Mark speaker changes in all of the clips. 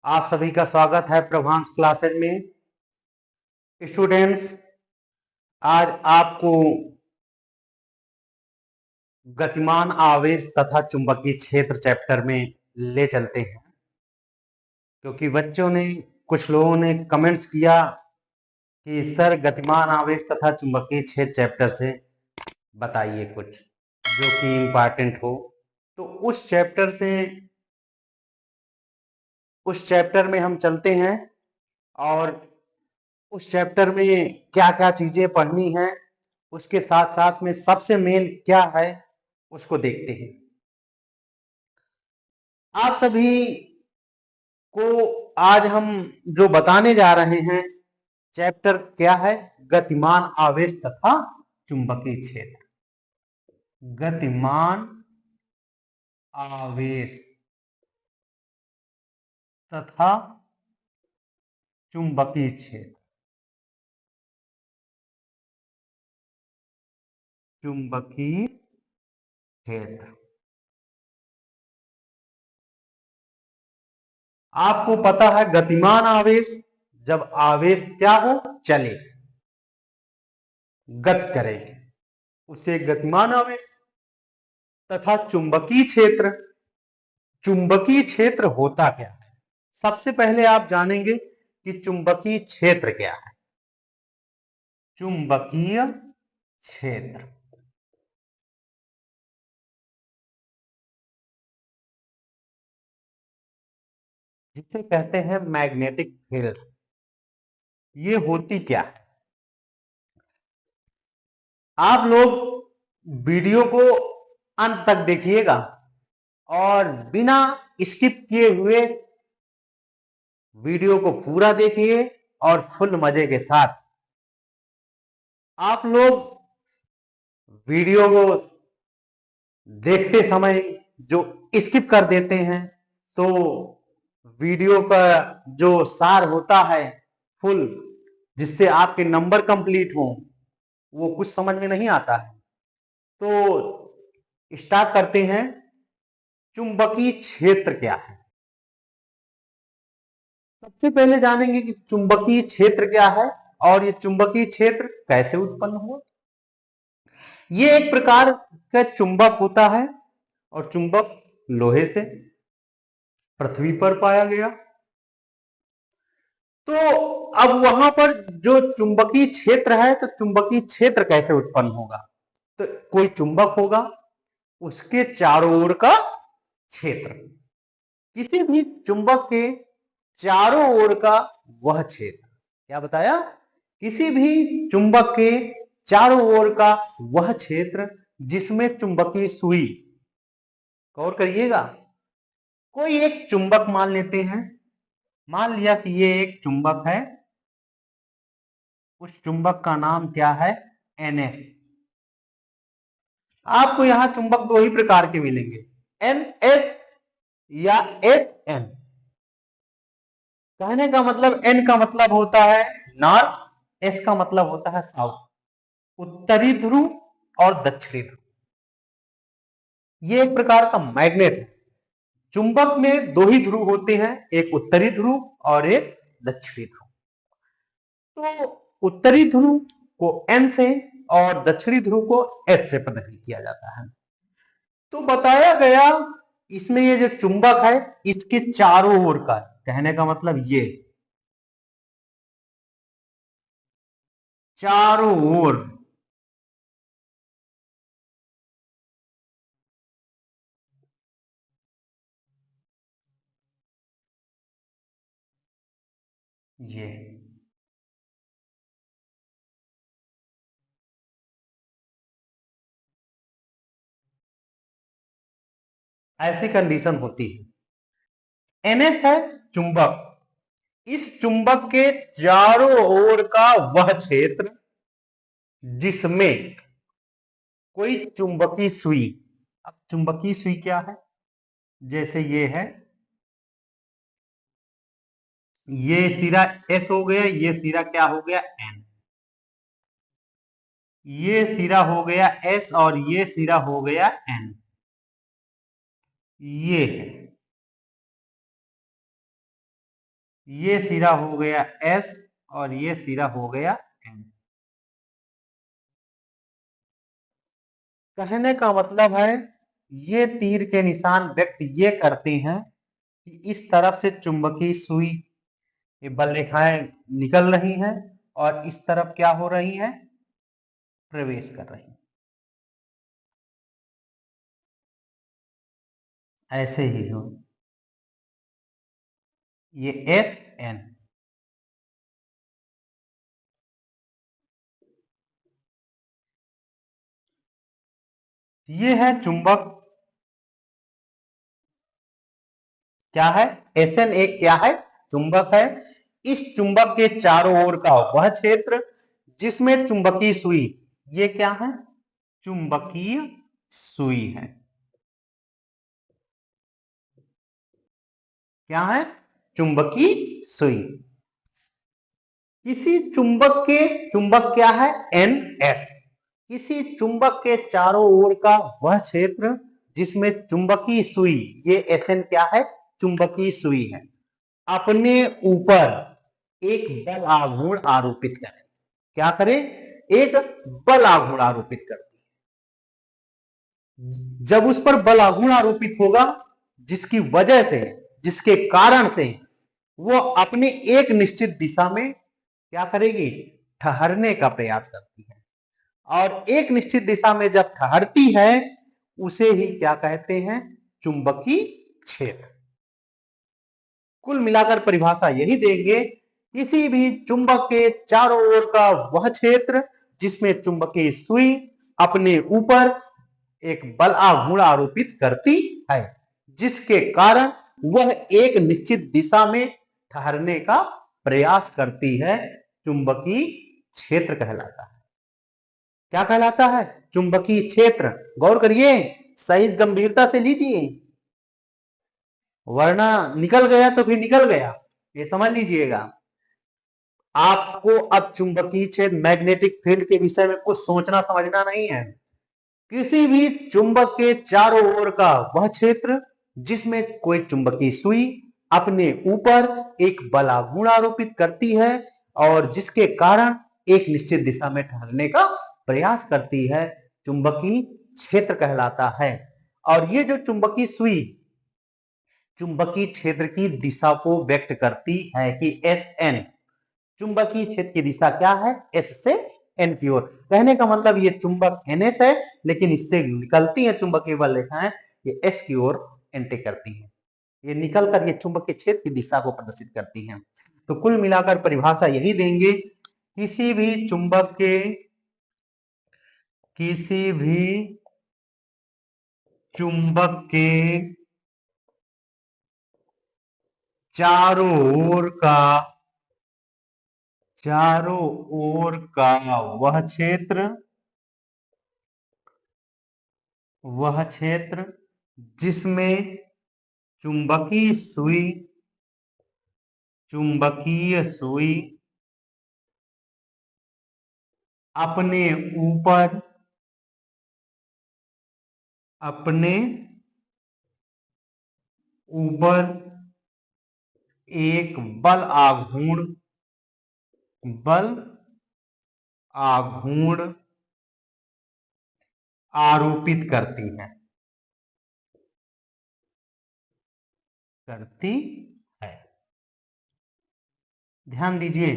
Speaker 1: आप सभी का स्वागत है प्रभांस क्लासेज में। स्टूडेंट्स, आज आपको गतिमान आवेश तथा चुंबकीय क्षेत्र चैप्टर में ले चलते हैं, क्योंकि कुछ लोगों ने कमेंट्स किया कि सर गतिमान आवेश तथा चुंबकीय क्षेत्र चैप्टर से बताइए कुछ जो कि इम्पॉर्टेंट हो। तो उस चैप्टर में हम चलते हैं और उस चैप्टर में क्या क्या चीजें पढ़नी है, उसके साथ साथ में सबसे मेन क्या है उसको देखते हैं। आप सभी को आज हम जो बताने जा रहे हैं चैप्टर क्या है, गतिमान आवेश तथा चुंबकीय क्षेत्र। गतिमान आवेश तथा चुंबकीय क्षेत्र। चुंबकीय क्षेत्र आपको पता है, गतिमान आवेश जब आवेश क्या हो, चले, गति करेगी, उसे गतिमान आवेश। तथा चुंबकीय क्षेत्र, चुंबकीय क्षेत्र होता क्या है? सबसे पहले आप जानेंगे कि चुंबकीय क्षेत्र क्या है। चुंबकीय क्षेत्र जिसे कहते हैं मैग्नेटिक फील्ड, ये होती क्या है? आप लोग वीडियो को अंत तक देखिएगा और बिना स्किप किए हुए वीडियो को पूरा देखिए और फुल मजे के साथ। आप लोग वीडियो को देखते समय जो स्किप कर देते हैं, तो वीडियो का जो सार होता है फुल, जिससे आपके नंबर कंप्लीट हो, वो कुछ समझ में नहीं आता है। तो स्टार्ट करते हैं। चुंबकीय क्षेत्र क्या है? सबसे पहले जानेंगे कि चुंबकीय क्षेत्र क्या है और ये चुंबकीय क्षेत्र कैसे उत्पन्न हुआ। ये एक प्रकार का चुंबक होता है और चुंबक लोहे से पृथ्वी पर पाया गया। तो अब वहां पर जो चुंबकीय क्षेत्र है, तो चुंबकीय क्षेत्र कैसे उत्पन्न होगा? तो कोई चुंबक होगा, उसके चारों ओर का क्षेत्र, किसी भी चुंबक के चारों ओर का वह क्षेत्र, क्या बताया? किसी भी चुंबक के चारों ओर का वह क्षेत्र जिसमें चुंबकीय सुई, गौर करिएगा, कोई एक चुंबक मान लेते हैं। मान लिया कि ये एक चुंबक है, उस चुंबक का नाम क्या है? NS। आपको यहां चुंबक दो ही प्रकार के मिलेंगे, NS या SN। कहने का मतलब, N का मतलब होता है नॉर्थ, S का मतलब होता है साउथ, उत्तरी ध्रुव और दक्षिणी ध्रुव। ये एक प्रकार का मैग्नेट है। चुंबक में दो ही ध्रुव होते हैं, एक उत्तरी ध्रुव और एक दक्षिणी ध्रुव। तो उत्तरी ध्रुव को N से और दक्षिणी ध्रुव को S से प्रदर्शित किया जाता है। तो बताया गया, इसमें ये जो चुंबक है, इसके चारों ओर का, कहने का मतलब ये चारों ओर ये ऐसी कंडीशन होती है। NS है चुंबक, इस चुंबक के चारों ओर का वह क्षेत्र जिसमें कोई चुंबकीय सुई, अब चुंबकीय सुई क्या है? जैसे ये है, ये सिरा S हो गया, ये सिरा क्या हो गया? N। ये सिरा हो गया S और ये सिरा हो गया N। ये है ये सिरा हो गया S और ये सिरा हो गया N। कहने का मतलब है ये तीर के निशान व्यक्त ये करते हैं कि इस तरफ से चुंबकीय सुई, ये बल रेखाएं निकल रही हैं और इस तरफ क्या हो रही हैं, प्रवेश कर रही हैं। ऐसे ही हो ये एस एन। ये है चुंबक, क्या है, एस एन एक क्या है, चुंबक है। इस चुंबक के चारों ओर का वह क्षेत्र जिसमें चुंबकीय सुई, ये क्या है, चुंबकीय सुई है। क्या है, चुंबकीय सुई। किसी चुंबक के, चुंबक क्या है, एन एस, किसी चुंबक के चारों ओर का वह क्षेत्र जिसमें चुंबकीय सुई, ये एस एन क्या है, चुंबकीय सुई है, अपने ऊपर एक बल आघूर्ण आरोपित करें। क्या करे, एक बल आघूर्ण आरोपित करती है। जब उस पर बल आघूर्ण आरोपित होगा, जिसकी वजह से, जिसके कारण से वो अपने एक निश्चित दिशा में क्या करेगी, ठहरने का प्रयास करती है। और एक निश्चित दिशा में जब ठहरती है उसे ही क्या कहते हैं, चुंबकीय क्षेत्र। कुल मिलाकर परिभाषा यही देंगे, किसी भी चुंबक के चारों ओर का वह क्षेत्र जिसमें चुंबकीय सुई अपने ऊपर एक बल आघूर्ण आरोपित करती है, जिसके कारण वह एक निश्चित दिशा में ठहरने का प्रयास करती है, चुंबकीय क्षेत्र कहलाता है। क्या कहलाता है, चुंबकीय क्षेत्र। गौर करिए, सही गंभीरता से लीजिए, वरना निकल गया तो फिर निकल गया, ये समझ लीजिएगा। आपको अब चुंबकीय क्षेत्र, मैग्नेटिक फील्ड के विषय में कुछ सोचना समझना नहीं है। किसी भी चुंबक के चारों ओर का वह क्षेत्र जिसमें कोई चुंबकीय सुई अपने ऊपर एक बल आघूर्ण आरोपित करती है और जिसके कारण एक निश्चित दिशा में ठहरने का प्रयास करती है, चुंबकीय क्षेत्र कहलाता है। और ये जो चुंबकीय सुई चुंबकीय क्षेत्र की दिशा को व्यक्त करती है कि एस एन, चुंबकीय क्षेत्र की दिशा क्या है, एस से एन की ओर। कहने का मतलब ये चुंबक एन एस है, लेकिन इससे निकलती है चुंबकीय बल रेखाएं, ये एस की ओर एंटी करती है, ये निकलकर ये चुंबकीय क्षेत्र की दिशा को प्रदर्शित करती हैं। तो कुल मिलाकर परिभाषा यही देंगे, किसी भी चुंबक के, किसी भी चुंबक के चारों ओर का, चारों ओर का वह क्षेत्र, वह क्षेत्र जिसमें चुंबकीय सुई, चुंबकीय सुई अपने ऊपर, अपने ऊपर एक बल आघूर्ण, बल आघूर्ण आरोपित करती है, करती है। ध्यान दीजिए,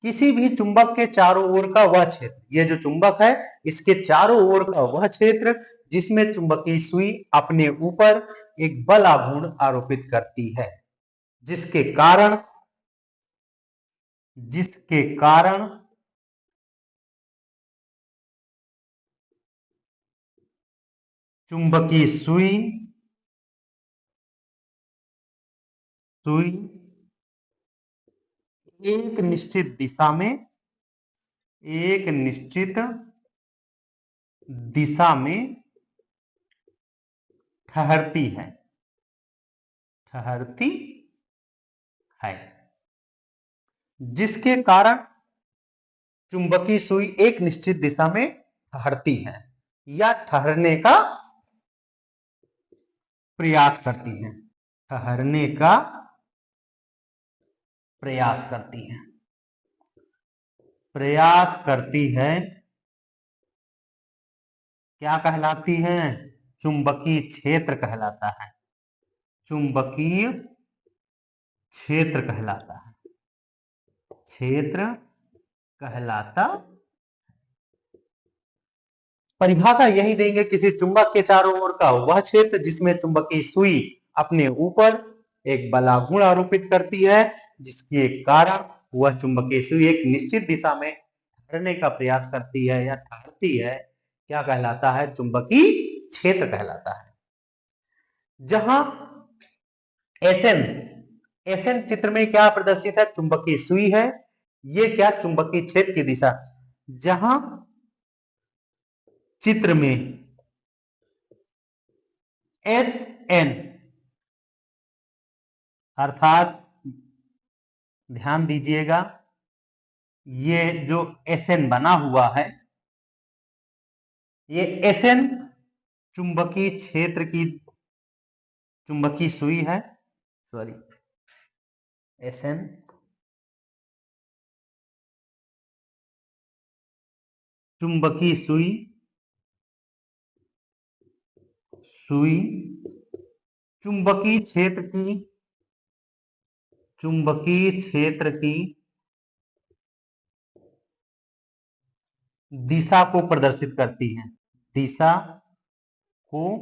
Speaker 1: किसी भी चुंबक के चारों ओर का वह क्षेत्र, ये जो चुंबक है इसके चारों ओर का वह क्षेत्र जिसमें चुंबकीय सुई अपने ऊपर एक बल आघूर्ण आरोपित करती है, जिसके कारण, जिसके कारण चुंबकीय सुई, सुई एक निश्चित दिशा में, एक निश्चित दिशा में ठहरती है, ठहरती है, जिसके कारण चुंबकीय सुई एक निश्चित दिशा में ठहरती है या ठहरने का प्रयास करती है, ठहरने का प्रयास करती है, प्रयास करती है, क्या कहलाती है? चुंबकीय क्षेत्र कहलाता है, चुंबकीय क्षेत्र कहलाता है, क्षेत्र कहलाता। परिभाषा यही देंगे, किसी चुंबक के चारों ओर का वह क्षेत्र जिसमें चुंबकीय सुई अपने ऊपर एक बलागुण आरोपित करती है, जिसके कारण वह चुंबकीय सुई एक निश्चित दिशा में ठहरने का प्रयास करती है या ठहरती है, क्या कहलाता है? चुंबकीय क्षेत्र कहलाता है। जहां एसएन, एसएन चित्र में क्या प्रदर्शित है? चुंबकीय सुई है, ये क्या? चुंबकीय क्षेत्र की दिशा। जहां चित्र में एस एन अर्थात ध्यान दीजिएगा, ये जो एस एन बना हुआ है, ये एस एन चुंबकीय क्षेत्र की चुंबकीय सुई है, सॉरी एस एन चुंबकीय सुई, सुई चुंबकीय क्षेत्र की, चुंबकीय क्षेत्र की दिशा को प्रदर्शित करती है, दिशा को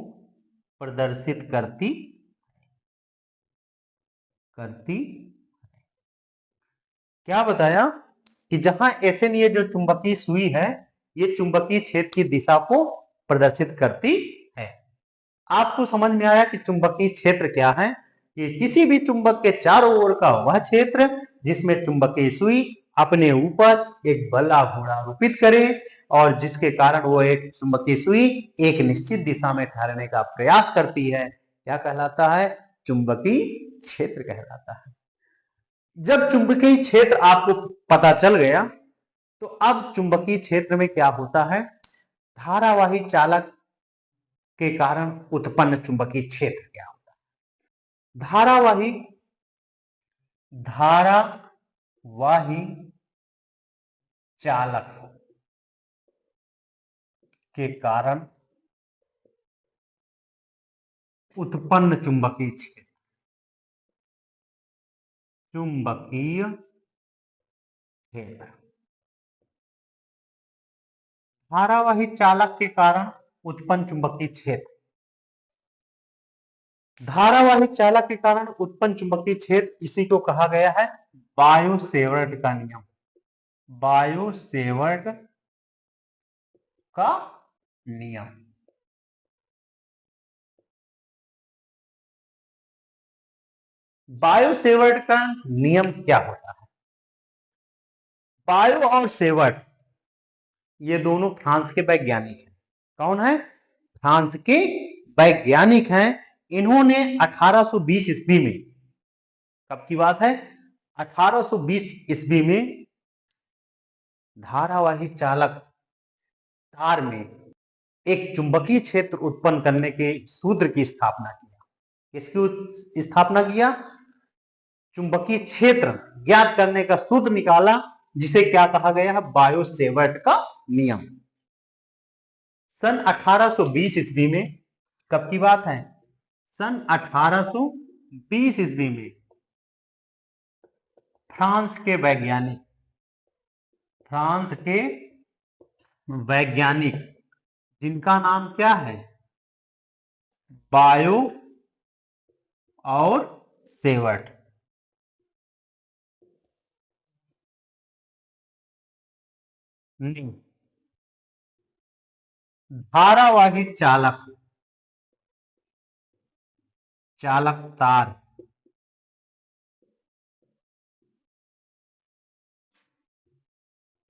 Speaker 1: प्रदर्शित करती करती क्या बताया कि जहां एसएन, ये जो चुंबकीय सुई है, ये चुंबकीय क्षेत्र की दिशा को प्रदर्शित करती है। आपको समझ में आया कि चुंबकीय क्षेत्र क्या है? कि किसी भी चुंबक के चारों ओर का वह क्षेत्र जिसमें चुंबकीय सुई अपने ऊपर एक बल आघूर्ण आरोपित करे और जिसके कारण वो एक चुंबकीय सुई एक निश्चित दिशा में ठहरने का प्रयास करती है, क्या कहलाता है? चुंबकीय क्षेत्र कहलाता है। जब चुंबकीय क्षेत्र आपको पता चल गया, तो अब चुंबकीय क्षेत्र में क्या होता है? धारावाही चालक के कारण उत्पन्न चुंबकीय क्षेत्र क्या होता है? धारावाही चालक के कारण उत्पन्न चुंबकीय क्षेत्र, चुंबकीय क्षेत्र। धारावाही चालक के कारण उत्पन्न चुंबकीय क्षेत्र, धारावाही चालक के कारण उत्पन्न चुंबकीय क्षेत्र, इसी को कहा गया है बायो-सेवर्ट का नियम, बायो-सेवर्ट का नियम। बायो-सेवर्ट का नियम क्या होता है? बायो और सेवर्ट ये दोनों फ्रांस के वैज्ञानिक हैं। कौन है? फ्रांस के वैज्ञानिक हैं। इन्होंने 1820 ईस्वी में, कब की बात है? 1820 ईस्वी में धारावाही चालक तार में एक चुंबकीय क्षेत्र उत्पन्न करने के सूत्र की स्थापना किया। किसकी स्थापना किया? चुंबकीय क्षेत्र ज्ञात करने का सूत्र निकाला, जिसे क्या कहा गया है? बायो-सेवर्ट का नियम। सन 1820 ईस्वी में, कब की बात है? सन 1820 ईस्वी में फ्रांस के वैज्ञानिक जिनका नाम क्या है? बायो और सेवर्ट, धारावाही चालक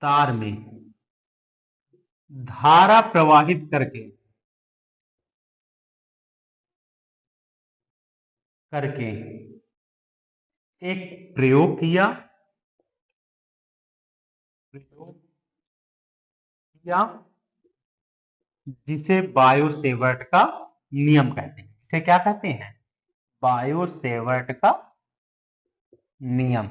Speaker 1: तार में धारा प्रवाहित करके एक प्रयोग किया, जिसे बायो-सेवर्ट का नियम कहते हैं। इसे क्या कहते हैं? बायो-सेवर्ट का नियम।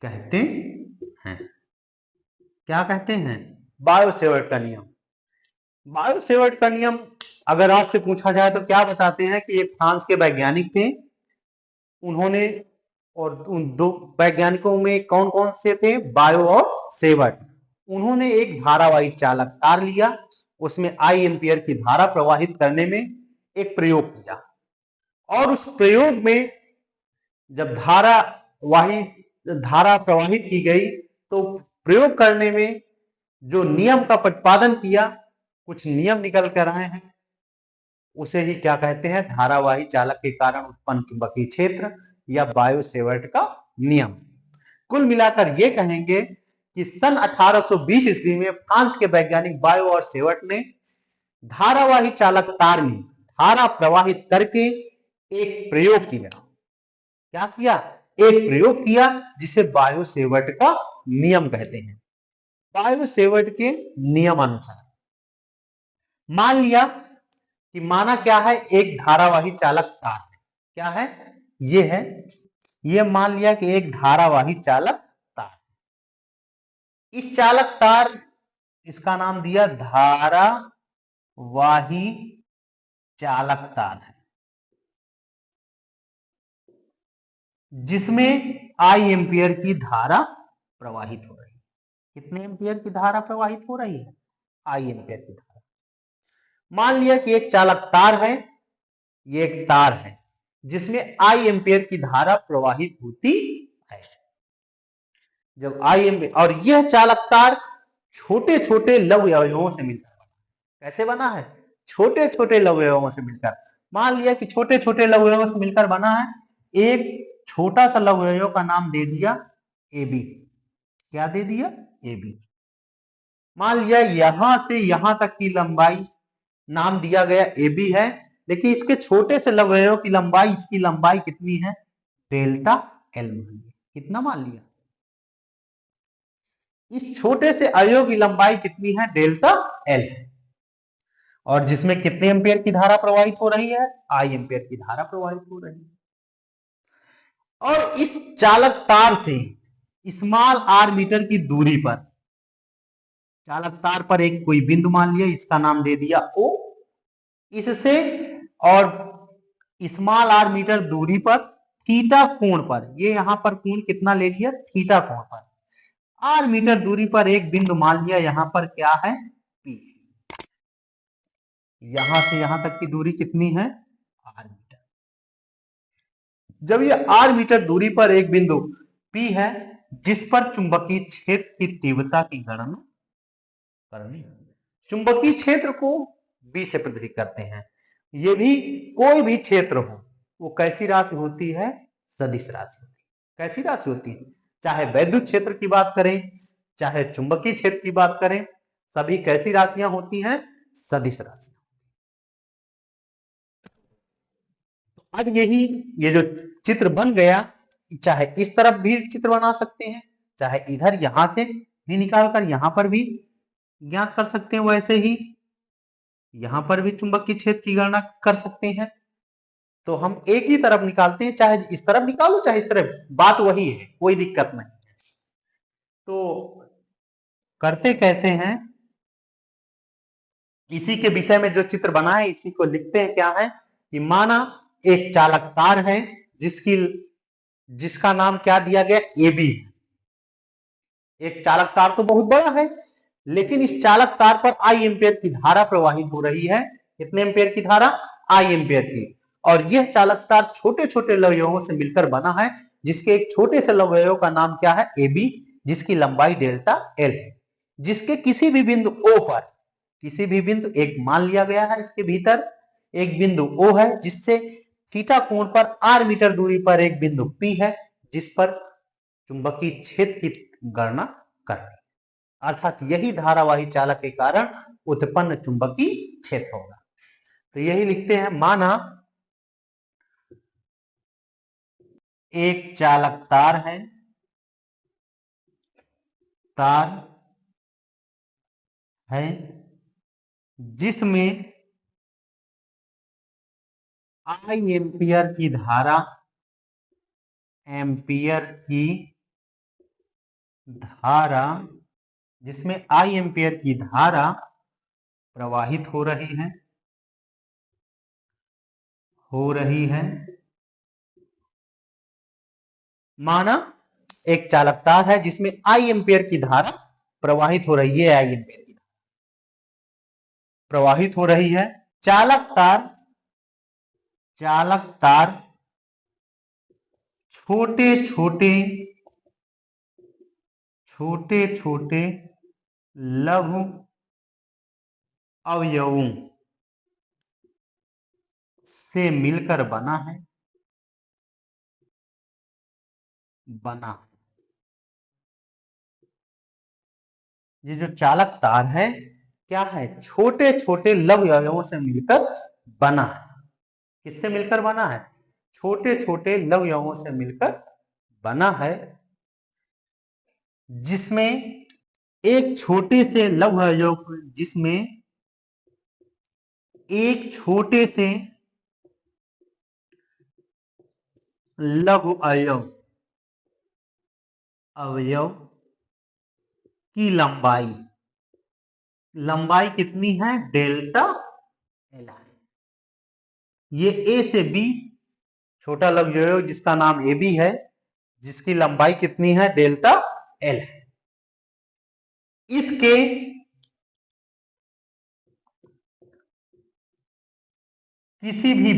Speaker 1: कहते हैं। क्या कहते हैं? बायो-सेवर्ट का नियम। बायो-सेवर्ट का नियम अगर आपसे पूछा जाए तो क्या बताते हैं कि ये फ्रांस के वैज्ञानिक थे। उन्होंने, और उन दो वैज्ञानिकों में कौन कौन से थे? बायो और सेवर्ट। उन्होंने एक धारावाही चालक तार लिया, उसमें आई एम्पियर की धारा प्रवाहित करने में एक प्रयोग किया, और उस प्रयोग में जब धारा प्रवाहित की गई तो प्रयोग करने में जो नियम का प्रतिपादन किया, कुछ नियम निकल कर आए हैं, उसे ही क्या कहते हैं? धारावाही चालक के कारण उत्पन्न चुंबकीय क्षेत्र या बायो-सेवर्ट का नियम। कुल मिलाकर ये कहेंगे कि सन 1820 ईस्वी में फ्रांस के वैज्ञानिक बायो और सेवर्ट ने धारावाही चालक तार में धारा प्रवाहित करके एक प्रयोग किया। क्या किया? एक प्रयोग किया जिसे बायो-सेवर्ट का नियम कहते हैं। बायो-सेवर्ट के नियम अनुसार मान लिया कि माना क्या है? एक धारावाही चालक तार है। क्या है? ये है, ये मान लिया कि एक धारावाही चालक तार। इस चालक तार, इसका नाम दिया धारावाही चालक तार है, जिसमें आई एम्पियर की धारा प्रवाहित हो रही है। कितने एम्पियर की धारा प्रवाहित हो रही है? आई एम्पियर की धारा। मान लिया कि एक चालक तार है, ये एक तार है जिसमें आई एम्पियर की धारा प्रवाहित होती है। जब आई एम्पियर, और यह चालक तार छोटे छोटे लघु अवयवों से मिलकर बना। कैसे बना है? छोटे छोटे लघु अवयवों से मिलकर। मान लिया कि छोटे छोटे लघु अवयवों से मिलकर बना है। एक छोटा सा लघु अवयव का नाम दे दिया ए बी। क्या दे दिया? A B. मान लिया यहां से यहां तक की लंबाई नाम दिया गया ए बी है, लेकिन इसके छोटे से लघु अवयव की लंबाई, इसकी लंबाई कितनी है? Delta L. कितना मान लिया? इस छोटे से अवयव की लंबाई कितनी है? डेल्टा एल है। और जिसमें कितने एम्पियर की धारा प्रवाहित हो रही है? आई एम्पियर की धारा प्रवाहित हो रही है। और इस चालक तार से स्मॉल आर मीटर की दूरी पर, चालक तार पर एक कोई बिंदु मान लिया, इसका नाम दे दिया ओ। इससे और स्मॉल आर मीटर दूरी पर थीटा कोण पर, ये यहां पर कोण कितना ले लिया? थीटा कोण पर आर मीटर दूरी पर एक बिंदु मान लिया, यहां पर क्या है? पी। यहां से यहां तक की दूरी कितनी है? R metre. जब ये आर मीटर दूरी पर एक बिंदु पी है, जिस पर चुंबकीय क्षेत्र की तीव्रता की गणना करनी है। चुंबकीय क्षेत्र को बी से प्रदर्शित करते हैं। ये भी कोई भी क्षेत्र हो, वो कैसी राशि होती है? सदिश राशि होती है। कैसी राशि होती है? चाहे वैद्युत क्षेत्र की बात करें, चाहे चुंबकीय क्षेत्र की बात करें, सभी कैसी राशियां होती हैं? सदिश राशि। तो अब यही, ये जो चित्र बन गया, चाहे इस तरफ भी चित्र बना सकते हैं, चाहे इधर यहां से भी निकालकर यहां पर भी ज्ञात कर सकते हैं, वैसे ही यहां पर भी चुंबकीय क्षेत्र की गणना कर सकते हैं। तो हम एक ही तरफ निकालते हैं, चाहे इस तरफ निकालो चाहे इस तरफ, बात वही है, कोई दिक्कत नहीं। तो करते कैसे हैं? इसी के विषय में जो चित्र बना है इसी को लिखते हैं। क्या है कि माना एक चालक तार है जिसका नाम क्या दिया गया? A B. एक चालक तार तो बहुत बड़ा है, लेकिन इस चालक तार पर आई एम्पियर की धारा प्रवाहित हो रही है। कितने एम्पियर की धारा? आई एम्पियर की। और यह चालक तार छोटे छोटे लवयवों से मिलकर बना है, जिसके एक छोटे से लवयव का नाम क्या है? ए बी, जिसकी लंबाई डेल्टा एल है। जिसके किसी भी बिंदु ओ पर, किसी भी बिंदु, एक मान लिया गया है इसके भीतर एक बिंदु ओ है, जिससे थीटा कोण पर आर मीटर दूरी पर एक बिंदु पी है, जिस पर चुंबकीय क्षेत्र की गणना करनी। अर्थात यही धारावाही चालक के कारण उत्पन्न चुंबकीय क्षेत्र होगा। तो यही लिखते हैं, माना एक चालक तार है, तार है जिसमें आई एम्पियर की धारा, एम्पियर की धारा जिसमें आई एम्पियर की धारा प्रवाहित हो रही है माना एक चालक तार है जिसमें आई एम्पियर की धारा प्रवाहित हो रही है, आई एम्पियर की प्रवाहित हो रही है। चालक तार छोटे छोटे लघु अवयवों से मिलकर बना है। ये जो चालक तार है क्या है, छोटे छोटे लघु अवयवों से मिलकर बना है। किससे मिलकर बना है? छोटे छोटे लघु अवयवों से मिलकर बना है, जिसमें एक छोटे से लघु अवयव जिसमें एक छोटे से लघु अवयव की लंबाई कितनी है? डेल्टा एल है। ये ए से बी छोटा लघु अवयव जिसका नाम ए बी है, जिसकी लंबाई कितनी है? डेल्टा एल है। इसके किसी भी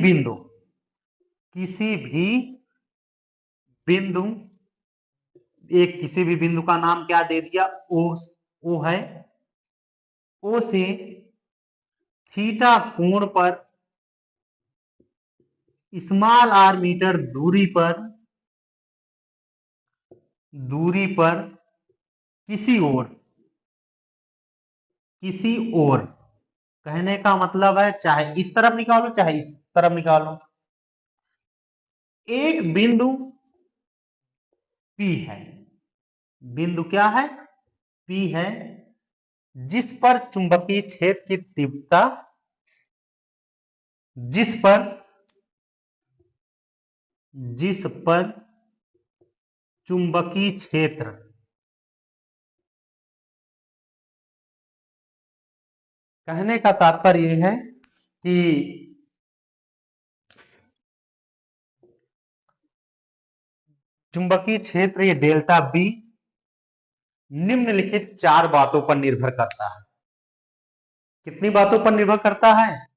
Speaker 1: बिंदु का नाम क्या दे दिया? ओ है। ओ से थीटा कोण पर स्मॉल आर मीटर दूरी पर किसी ओर कहने का मतलब है चाहे इस तरफ निकालो चाहे इस तरफ निकालो, एक बिंदु P है। बिंदु क्या है? P है, जिस पर चुंबकीय क्षेत्र की तीव्रता जिस पर चुंबकीय क्षेत्र कहने का तात्पर्य यह है कि चुंबकीय क्षेत्र ये डेल्टा बी निम्नलिखित 4 बातों पर निर्भर करता है। कितनी बातों पर निर्भर करता है?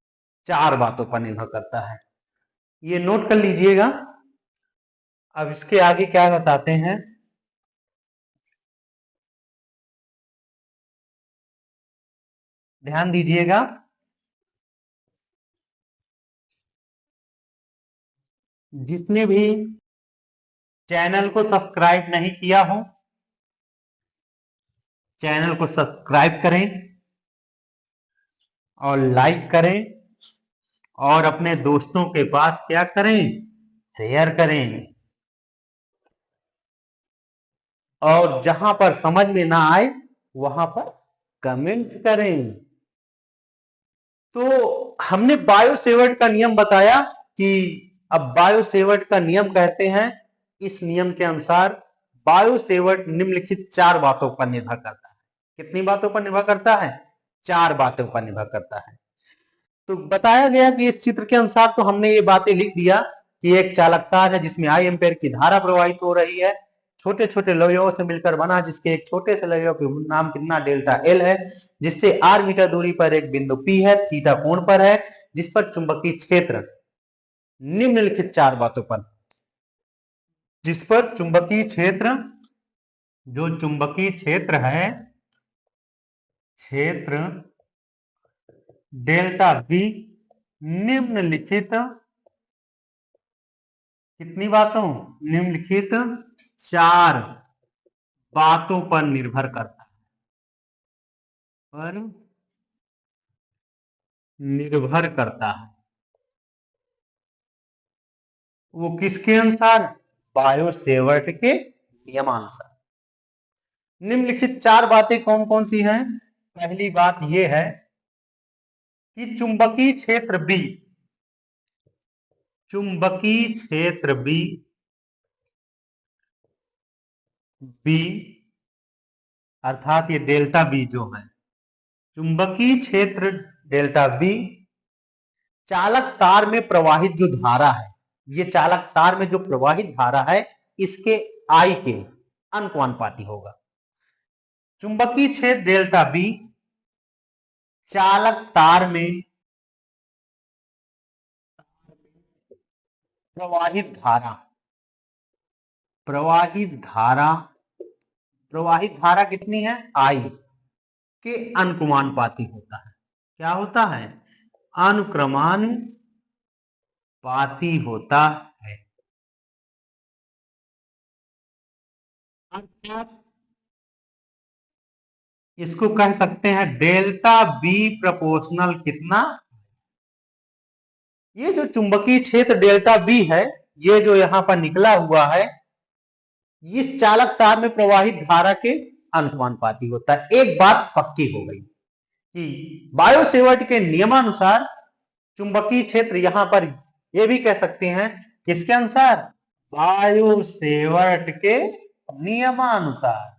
Speaker 1: 4 बातों पर निर्भर करता है। ये नोट कर लीजिएगा। अब इसके आगे क्या बताते हैं, ध्यान दीजिएगा। जिसने भी चैनल को सब्सक्राइब नहीं किया हो, चैनल को सब्सक्राइब करें और लाइक करें और अपने दोस्तों के पास क्या करें? शेयर करें। और जहां पर समझ में ना आए वहां पर कमेंट्स करें। तो हमने बायो-सेवर्ट का नियम बताया कि अब बायो-सेवर्ट का नियम कहते हैं, इस नियम के अनुसार बायो-सेवर्ट निम्नलिखित 4 बातों पर निर्भर करता है। कितनी बातों पर निर्भर करता है? 4 बातों पर निर्भर करता है। तो बताया गया कि इस चित्र के अनुसार तो हमने ये बातें लिख दिया कि एक चालक तार है जिसमें आई एम्पेयर की धारा प्रवाहित हो रही है, छोटे छोटे लवयवों से मिलकर बना, जिसके एक छोटे से लवयव का नाम कितना? डेल्टा एल है, जिससे आर मीटर दूरी पर एक बिंदु पी है, थीटा कोण पर है, जिस पर चुंबकीय क्षेत्र निम्नलिखित 4 बातों पर, जिस पर चुंबकीय क्षेत्र, जो चुंबकीय क्षेत्र है, क्षेत्र डेल्टा बी निम्नलिखित कितनी बातों? निम्नलिखित 4 बातों पर निर्भर करता है। वो किसके अनुसार? बायो-सेवर्ट के नियमानुसार। निम्नलिखित 4 बातें कौन कौन सी हैं? पहली बात यह है कि चुंबकीय क्षेत्र बी अर्थात ये डेल्टा बी जो है, चुंबकीय क्षेत्र डेल्टा बी चालक तार में प्रवाहित जो धारा है, ये चालक तार में जो प्रवाहित धारा है इसके आई के अनुपाती होगा। चुंबकीय क्षेत्र डेल्टा बी चालक तार में प्रवाहित धारा कितनी है, आई के अनुक्रमानुपाती होता है। क्या होता है, अनुक्रमानुपाती होता है। अर्थात इसको कह सकते हैं डेल्टा बी प्रोपोर्शनल कितना, ये जो चुंबकीय क्षेत्र डेल्टा बी है, ये जो यहां पर निकला हुआ है, इस चालक तार में प्रवाहित धारा के अनुपाती होता है। एक बात पक्की हो गई कि बायो-सेवर्ट के नियमानुसार चुंबकीय क्षेत्र, यहां पर ये भी कह सकते हैं किसके अनुसार, बायो-सेवर्ट के नियमानुसार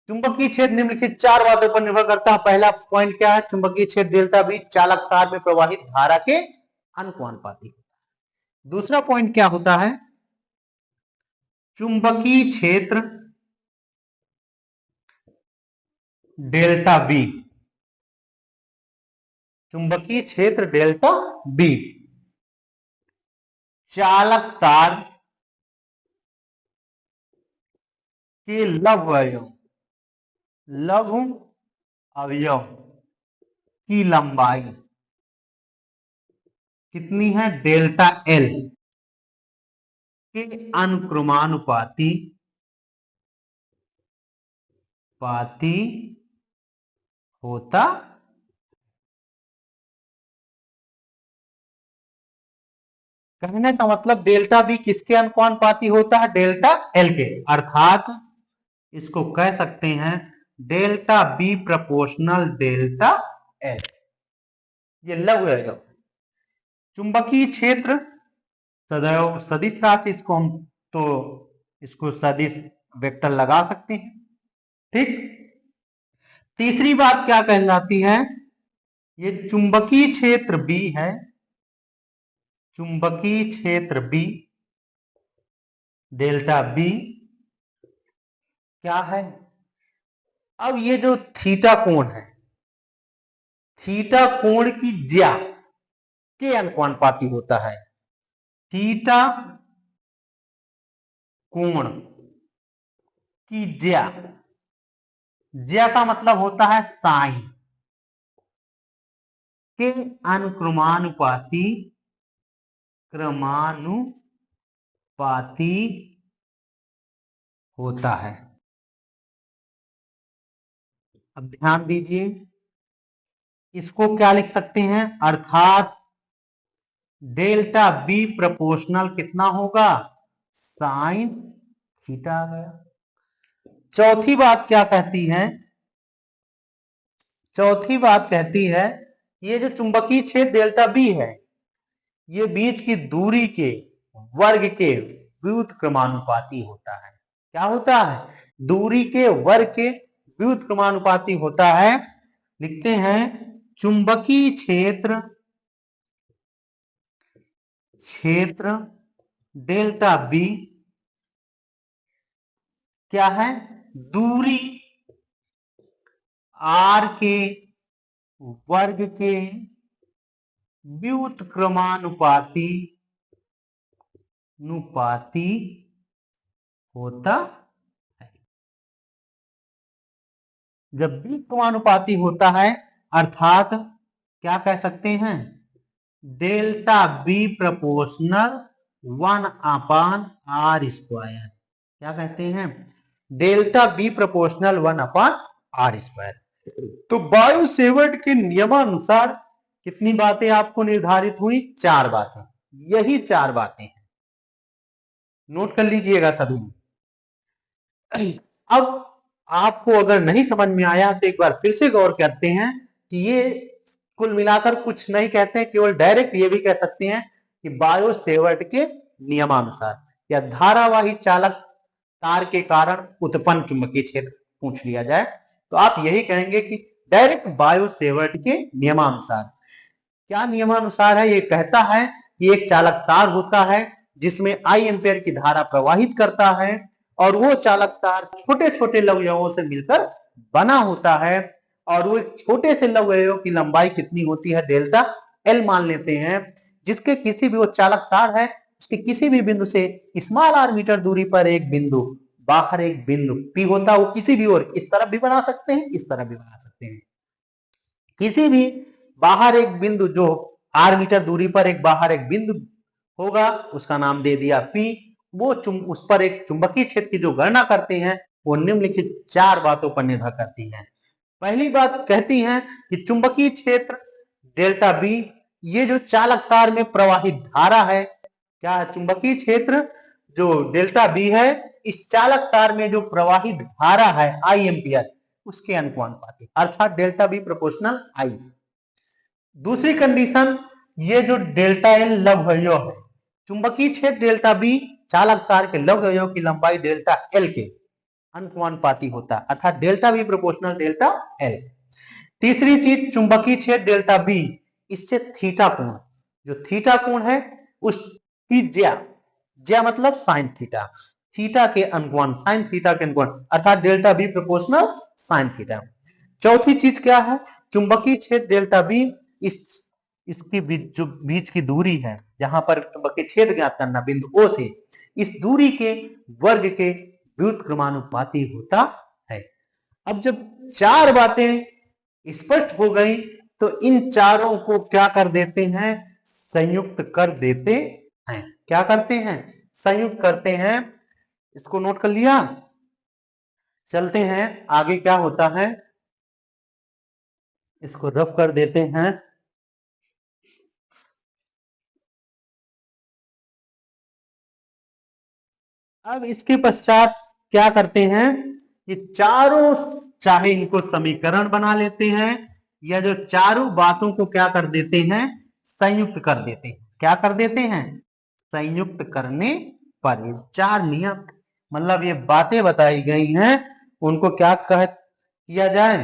Speaker 1: चुंबकीय क्षेत्र निम्नलिखित चार बातों पर निर्भर करता है। पहला पॉइंट क्या है, चुंबकीय क्षेत्र डेल्टा बी चालक तार में प्रवाहित धारा के अनुपाती होता है। दूसरा पॉइंट क्या होता है, चुंबकीय क्षेत्र डेल्टा बी चालक तार के लघु अवयव की लंबाई कितनी है, डेल्टा एल के अनुक्रमानुपाती होता। कहने का मतलब डेल्टा बी किसके अनुपाती होता है, डेल्टा एल के। अर्थात इसको कह सकते हैं delta B proportional delta L. ये लघु अवयव, चुंबकीय क्षेत्र सदैव सदिश राशि, इसको सदिश वेक्टर लगा सकते हैं। ठीक। तीसरी बात क्या कहलाती है, ये चुंबकीय क्षेत्र बी है, चुंबकीय क्षेत्र बी डेल्टा बी क्या है, अब ये जो थीटा कोण है, थीटा कोण की ज्या के अनुपाती होता है। थीटा कोण की ज्या, ज्या का मतलब होता है साइन, के अनुक्रमानुपाती होता है। अब ध्यान दीजिए, इसको क्या लिख सकते हैं, अर्थात डेल्टा बी प्रोपोर्शनल कितना होगा, साइन थीटा आ गया। चौथी बात क्या कहती है, चौथी बात कहती है ये जो चुंबकीय क्षेत्र डेल्टा बी है, ये बीच की दूरी के वर्ग के व्युत्क्रमानुपाती होता है। क्या होता है, दूरी के वर्ग के व्युत्क्रमानुपाती होता है। लिखते हैं चुंबकीय क्षेत्र डेल्टा बी क्या है, दूरी आर के वर्ग के व्युत्क्रमानुपाती होता है। जब व्युत्क्रमानुपाती होता है, अर्थात क्या कह सकते हैं, डेल्टा बी प्रोपोर्शनल 1/r²। क्या कहते हैं, डेल्टा बी प्रोपोर्शनल 1/r²। तो बायो-सेवर्ट के नियमानुसार कितनी बातें आपको निर्धारित हुई, चार बातें। यही चार बातें हैं, नोट कर लीजिएगा सभी। अब आपको अगर नहीं समझ में आया तो एक बार फिर से गौर करते हैं कि ये कुल मिलाकर कुछ नहीं कहते हैं, केवल डायरेक्ट ये भी कह सकते हैं कि बायो-सेवर्ट के नियमानुसार या धारावाही चालक तार के कारण उत्पन्न चुंबकीय क्षेत्र पूछ लिया जाए तो आप यही कहेंगे कि डायरेक्ट बायो-सेवर्ट के नियमानुसार। क्या नियमानुसार है? ये कहता है कि एक चालक तार होता है जिसमें I एम्पेयर की धारा प्रवाहित करता है और वो चालक तार छोटे छोटे लौहयों से मिलकर बना होता है और वो एक छोटे से लौहयों की लंबाई कितनी होती है? डेल्टा L मान लेते हैं, जिसके किसी भी वो चालक तार है उसके किसी भी बिंदु से स्मॉल r मीटर दूरी पर एक बिंदु बाहर एक बिंदु P होता है। वो किसी भी और इस तरफ भी बना सकते हैं, इस तरफ भी बना सकते हैं। किसी भी बाहर एक बिंदु जो r मीटर दूरी पर एक बाहर एक बिंदु होगा उसका नाम दे दिया P। वो उस पर एक चुंबकीय क्षेत्र की जो गणना करते हैं वो निम्नलिखित 4 बातों पर निर्भर करती है। पहली बात कहती है कि चुंबकीय क्षेत्र डेल्टा बी, ये जो चालक तार में प्रवाहित धारा है, क्या है? चुंबकीय क्षेत्र जो डेल्टा बी है, इस चालक तार में जो प्रवाहित धारा है I एम्पियर उसके अनुपाती, अर्थात डेल्टा बी प्रोपोर्शनल I। दूसरी कंडीशन, ये जो डेल्टा एल लौहयों है, चुंबकीय क्षेत्र डेल्टा बी चालक तार के लौहयों की लंबाई डेल्टा एल के अनुपाती होता है, अर्थात delta B proportional delta L. तीसरी चीज, चुंबकीय क्षेत्र डेल्टा बी इससे थीटा कोण, जो थीटा कोण है उसकी ज्या मतलब साइन थीटा, थीटा के अनुपात, साइन थीटा के अनुपात, अर्थात delta B proportional sine theta. चौथी चीज क्या है? चुंबकीय क्षेत्र डेल्टा बी इसकी जो बीच की दूरी है, जहां पर चुंबकीय क्षेत्र ज्ञात करना बिंदु O से, इस दूरी के वर्ग के व्युत्क्रमानुपाती होता है। अब जब 4 बातें स्पष्ट हो गई तो इन चारों को क्या कर देते हैं? संयुक्त कर देते हैं। क्या करते हैं? संयुक्त करते हैं। इसको नोट कर लिया? चलते हैं आगे क्या होता है, इसको रफ कर देते हैं। अब इसके पश्चात क्या करते हैं? ये चारों, चाहे इनको समीकरण बना लेते हैं या जो चारों बातों को क्या कर देते हैं? संयुक्त कर देते हैं। क्या कर देते हैं? संयुक्त करने पर। ये 4 नियम, मतलब ये बातें बताई गई हैं, उनको क्या किया जाए?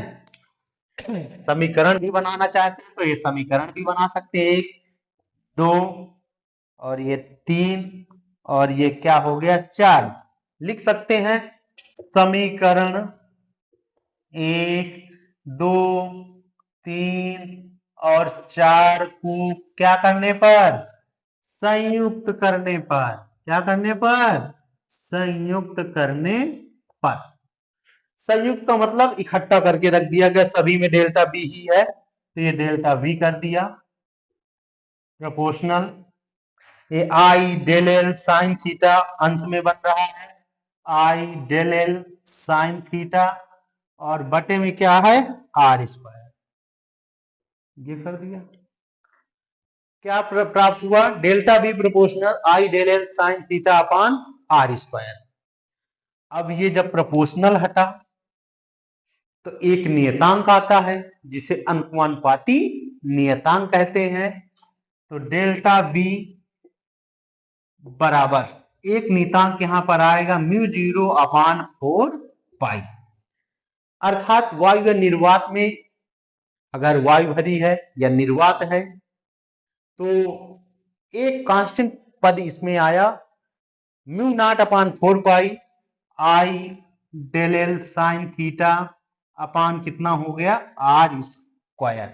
Speaker 1: समीकरण भी बनाना चाहते हैं तो ये समीकरण भी बना सकते हैं, 1 2 और ये 3 और ये क्या हो गया? 4 लिख सकते हैं। समीकरण 1 2 3 और 4 को क्या करने पर? संयुक्त करने पर। क्या करने पर? संयुक्त करने पर। संयुक्त का मतलब इकट्ठा करके रख दिया गया, सभी में डेल्टा बी ही है तो ये डेल्टा बी कर दिया प्रोपोर्शनल। ये I del L sine theta अंश में बन रहा है, I del L sine theta, और बटे में क्या है? R square. ये कर दिया। क्या प्राप्त हुआ? Delta B proportional I del L sine theta upon R square. अब ये जब प्रोपोर्शनल हटा तो एक नियतांक आता है जिसे अनुपाती नियतांक कहते हैं। तो डेल्टा बी बराबर एक नियतांक यहां पर आएगा म्यू 0 अपान 4 पाई, अर्थात वायु निर्वात में अगर वायु भरी है या निर्वात है तो एक कांस्टेंट पद इसमें आया, mu naught upon 4 pi I del L sine theta upon कितना हो गया? R square.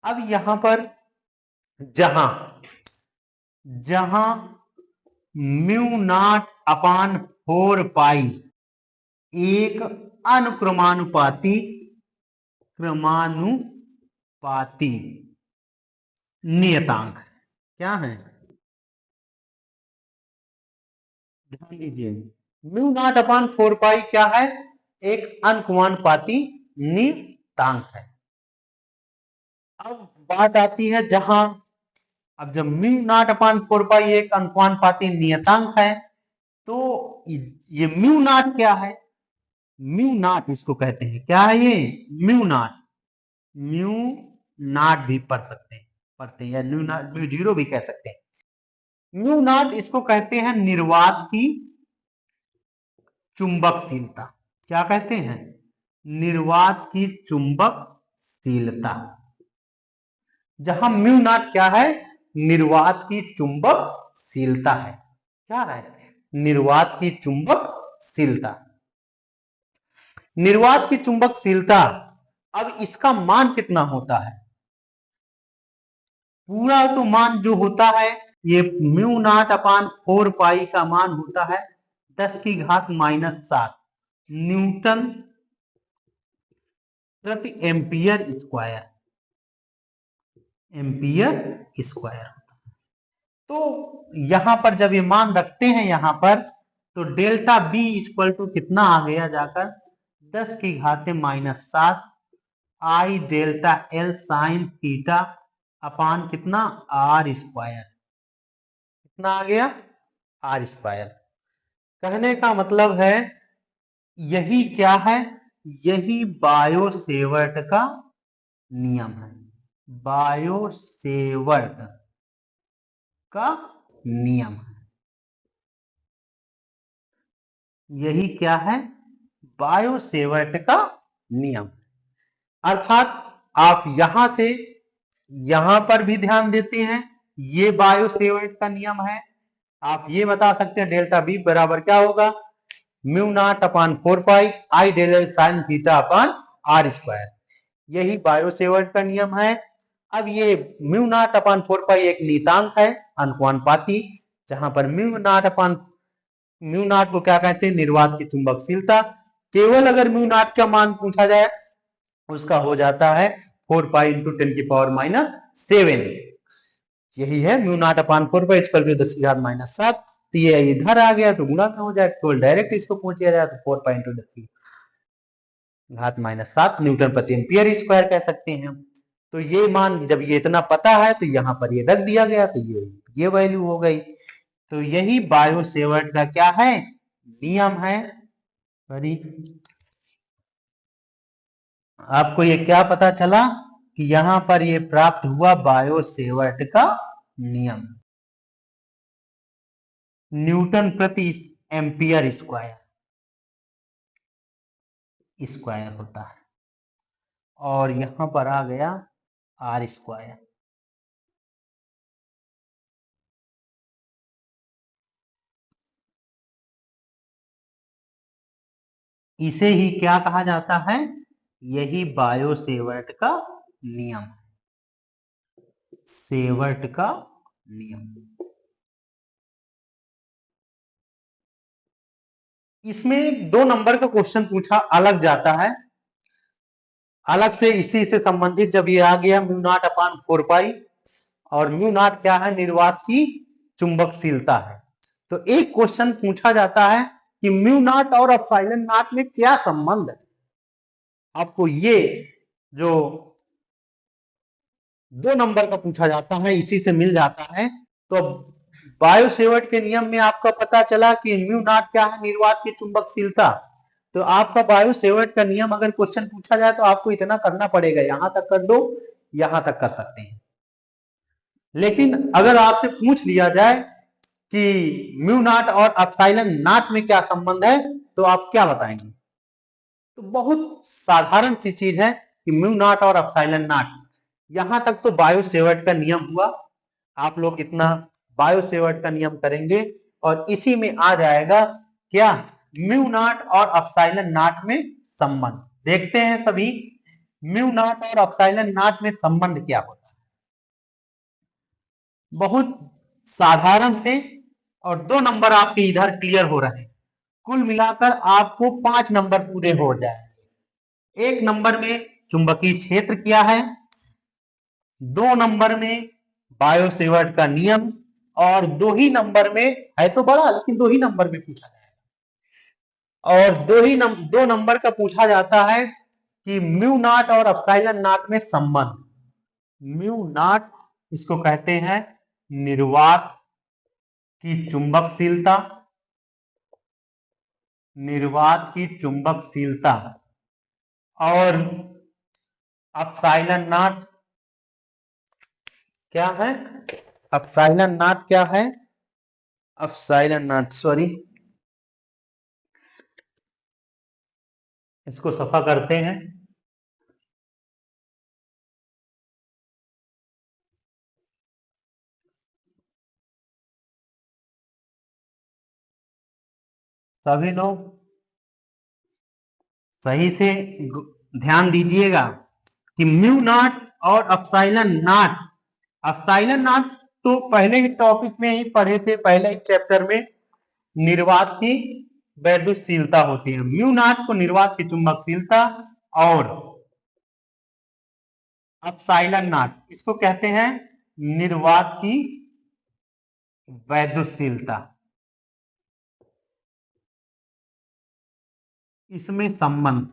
Speaker 1: अब यहां पर जहां म्यू नॉट अपान 4 पाई एक अनुक्रमानुपाती नियतांक क्या है? ध्यान दीजिए, म्यू नॉट अपान 4 पाई क्या है? एक अनुक्रमानुपाती नियतांक है। अब बात आती है जहां, अब जब म्यू नॉट अपान 4 पाई एक अनुपाती नियतांक है तो ये म्यू नॉट क्या है? म्यू नॉट इसको कहते हैं। क्या है ये? म्यू नॉट भी पढ़ सकते हैं, पढ़ते हैं, या म्यू 0 भी कह सकते हैं। म्यू नॉट इसको कहते हैं निर्वात की चुंबकशीलता। क्या कहते हैं? निर्वात की चुंबकशीलता। जहां म्यू नॉट क्या है? निर्वात की चुंबकशीलता है। क्या है? निर्वात की चुंबकशीलता। निर्वात की चुंबकशीलता, अब इसका मान कितना होता है? पूरा तो मान जो होता है ये म्यू नॉट अपान 4 पाई का मान होता है 10⁻⁻7 न्यूटन प्रति एम्पियर स्क्वायर। Ampere square. तो यहां पर जब ये मान रखते हैं यहां पर, तो डेल्टा बी इक्वल टू कितना आ गया जाकर 10⁻⁻7 I delta L sine theta upon कितना आर स्क्वायर। कितना आ गया? R square. कहने का मतलब है यही क्या है? यही बायो-सेवर्ट का नियम है। बायो-सेवर्ट का नियम है। यही क्या है? बायो-सेवर्ट का नियम। अर्थात आप यहां से यहां पर भी ध्यान देते हैं, ये बायो-सेवर्ट का नियम है। आप ये बता सकते हैं डेल्टा बी बराबर क्या होगा? Mu naught upon 4 pi I del L sine theta upon R square. यही बायो-सेवर्ट का नियम है। अब ये म्यू नॉट अपान 4 पाई एक नियतांक है, अनुपाती, जहां पर म्यू नॉट को क्या कहते हैं? निर्वात की चुंबकशीलता। केवल अगर म्यू नॉट का मान पूछा जाए उसका हो जाता है 4 पाई इंटू 10⁻⁷। यही है mu naught upon 4 pi equal to 10⁻⁷। तो ये इधर आ गया तो गुणा में हो जाए, केवल डायरेक्ट इसको पूछ लिया जाए तो 4 पाई इंटू 10⁻⁷ न्यूटन प्रति एम्पियर स्क्वायर कह सकते हैं। तो ये मान जब ये इतना पता है तो यहां पर ये रख दिया गया तो ये वैल्यू हो गई। तो यही बायो-सेवर्ट का क्या है? नियम है। सॉरी, आपको ये क्या पता चला कि यहां पर ये प्राप्त हुआ बायो-सेवर्ट का नियम। न्यूटन प्रति एम्पियर स्क्वायर होता है, और यहां पर आ गया आर स्क्वायर। इसे ही क्या कहा जाता है? यही बायो-सेवर्ट का नियम। सेवर्ट का नियम। इसमें 2 नंबर का क्वेश्चन पूछा अलग जाता है, अलग से इसी से संबंधित। जब ये आ गया म्यू नॉट अपान 4 पाई, और म्यू नॉट क्या है? निर्वात की चुंबकशीलता है। तो एक क्वेश्चन पूछा जाता है कि म्यू नॉट और एप्सिलॉन नॉट में क्या संबंध है। आपको ये जो 2 नंबर का पूछा जाता है इसी से मिल जाता है। तो बायो-सेवर्ट के नियम में आपका पता चला कि म्यू नॉट क्या है? निर्वात की चुंबकशीलता। तो आपका बायो-सेवर्ट का नियम अगर क्वेश्चन पूछा जाए तो आपको इतना करना पड़ेगा, यहां तक कर दो, यहां तक कर सकते हैं। लेकिन अगर आपसे पूछ लिया जाए कि म्यू नॉट और एप्सिलॉन नॉट में क्या संबंध है, तो आप क्या बताएंगे? तो बहुत साधारण सी चीज है कि म्यू नॉट और एप्सिलॉन नॉट, यहां तक तो बायो-सेवर्ट का नियम हुआ। आप लोग इतना बायो-सेवर्ट का नियम करेंगे और इसी में आ जाएगा क्या? म्यू नॉट और एप्सिलॉन नॉट में संबंध। देखते हैं सभी, म्यू नॉट और एप्सिलॉन नॉट में संबंध क्या होता है। बहुत साधारण से, और 2 नंबर आपके इधर क्लियर हो रहे हैं। कुल मिलाकर आपको 5 नंबर पूरे हो जाए। 1 नंबर में चुंबकीय क्षेत्र क्या है, 2 नंबर में बायो-सेवर्ट का नियम, और 2 ही नंबर में है तो बड़ा, लेकिन 2 ही नंबर में पूछा जाएगा। और 2 नंबर का पूछा जाता है कि म्यू नॉट और एप्सिलॉन नॉट में संबंध। म्यू नॉट इसको कहते हैं निर्वात की चुंबकशीलता। निर्वात की चुंबकशीलता। और एप्सिलॉन नॉट क्या है? एप्सिलॉन नॉट क्या है? एप्सिलॉन नॉट, सॉरी, इसको सफा करते हैं। सभी लोग सही से ध्यान दीजिएगा कि म्यू नॉट और एप्सिलॉन नॉट, एप्सिलॉन नॉट तो पहले ही टॉपिक में ही पढ़े थे, पहले ही चैप्टर में निर्वात की वैद्युतशीलता होती है। म्यू नॉट को निर्वात की चुंबकशीलता और एप्सिलॉन नॉट इसको कहते हैं निर्वात की वैद्युतशीलता। इसमें संबंध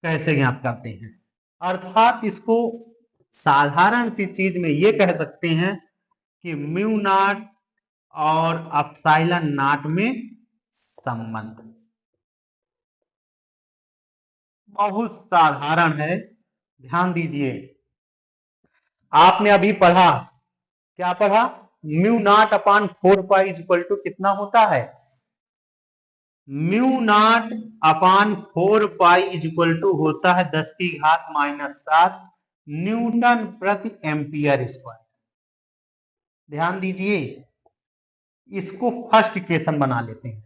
Speaker 1: कैसे ज्ञात करते हैं, अर्थात इसको साधारण सी चीज में ये कह सकते हैं कि म्यू नॉट और एप्सिलॉन नॉट में संबंध बहुत साधारण है। ध्यान दीजिए, आपने अभी पढ़ा, क्या पढ़ा, mu naught upon 4 pi equal to कितना होता है, mu naught upon 4 pi equal to होता है 10 की घात -7 न्यूटन प्रति एम्पियर स्क्वायर। ध्यान दीजिए, इसको फर्स्ट इक्वेशन बना लेते हैं।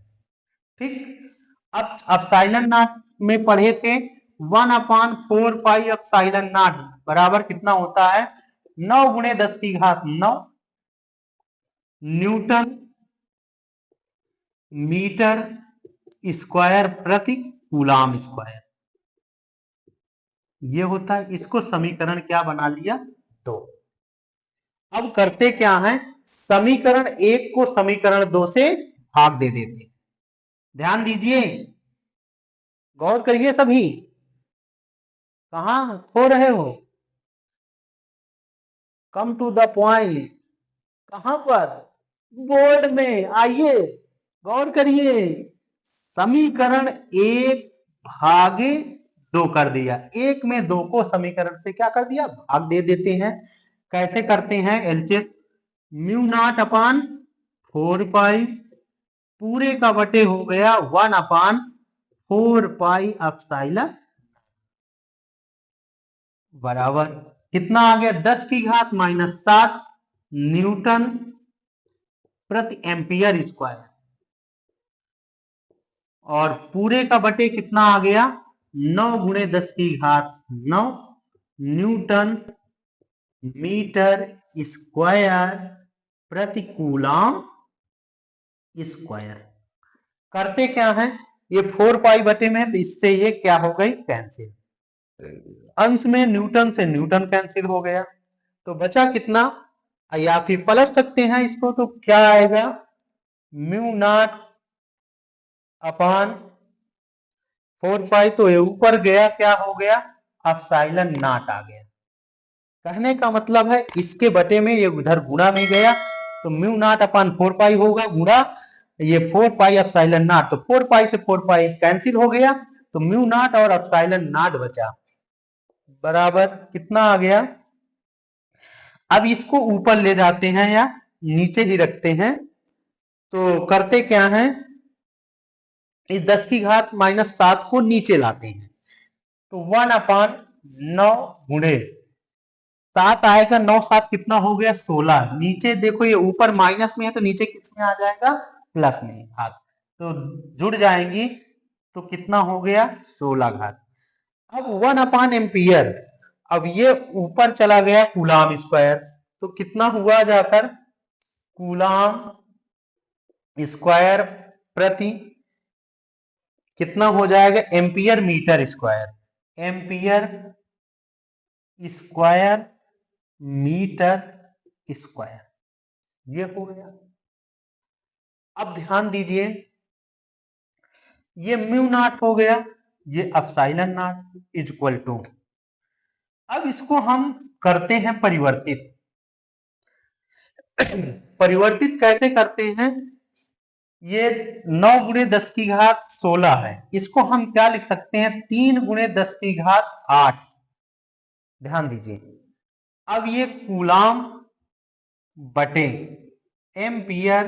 Speaker 1: ठीक, अब एप्सिलॉन नॉट में पढ़े थे 1 अपान 4 पाई एप्सिलॉन नॉट बराबर कितना होता है 9 गुणे 10 की घात 9 न्यूटन मीटर स्क्वायर प्रति कूलाम स्क्वायर, ये होता है। इसको समीकरण क्या बना लिया, 2। अब करते क्या है, समीकरण 1 को समीकरण 2 से भाग दे देते। ध्यान दीजिए, गौर करिए, सभी कहां खो रहे हो, कम टू द पॉइंट। कहां पर, बोर्ड में आइए, गौर करिए। समीकरण 1 भागे 2 कर दिया, 1 में 2 को समीकरण से क्या कर दिया, भाग दे देते हैं। कैसे करते हैं, एलसीएस म्यू नॉट अपान 4 पाई पूरे का बटे हो गया 1 अपान 4 पाई एप्सिलॉन बराबर कितना आ गया 10 की घात -7 न्यूटन प्रति एम्पियर स्क्वायर, और पूरे का बटे कितना आ गया 9 गुणे 10 की घात 9 न्यूटन मीटर स्क्वायर प्रति कूलाम स्क्वायर। करते क्या है, ये 4 पाई बटे में, तो इससे ये क्या हो गई, कैंसिल। अंश में न्यूटन से न्यूटन कैंसिल हो गया, तो बचा कितना, या फिर पलट सकते हैं इसको, तो क्या आएगा म्यू नॉट अपान 4 पाई, तो ये ऊपर गया क्या हो गया एप्सिलॉन नॉट आ गया। कहने का मतलब है इसके बटे में ये उधर गुणा में गया, तो म्यू नॉट अपान 4 पाई होगा गुणा ये 4 पाई एप्सिलॉन नॉट, तो 4 पाई से 4 पाई कैंसिल हो गया, तो म्यू नॉट और एप्सिलॉन नॉट बचा बराबर कितना आ गया। अब इसको ऊपर ले जाते हैं या नीचे ही रखते हैं, तो करते क्या है, इस 10 की घात -7 को नीचे लाते हैं, तो 1 अपान 9 गुणे 7 आएगा, 9 7 कितना हो गया 16। नीचे देखो ये ऊपर माइनस में है, तो नीचे किस में आ जाएगा, प्लस में घात, तो जुड़ जाएंगी, तो कितना हो गया 16 घात। अब 1 अपान एम्पियर, अब ये ऊपर चला गया कूलाम स्क्वायर, तो कितना हुआ जाकर कूलाम स्क्वायर प्रति कितना हो जाएगा ampere metre square, ampere square metre square, ये हो गया। अब ध्यान दीजिए, ये म्यू नॉट हो गया, ये एप्सिलॉन नॉट इक्वल टू, अब इसको हम करते हैं परिवर्तित। परिवर्तित कैसे करते हैं, ये 9 गुणे 10 की घात 16 है, इसको हम क्या लिख सकते हैं 3 गुणे 10 की घात 8। ध्यान दीजिए, अब ये कूलाम बटे एम्पियर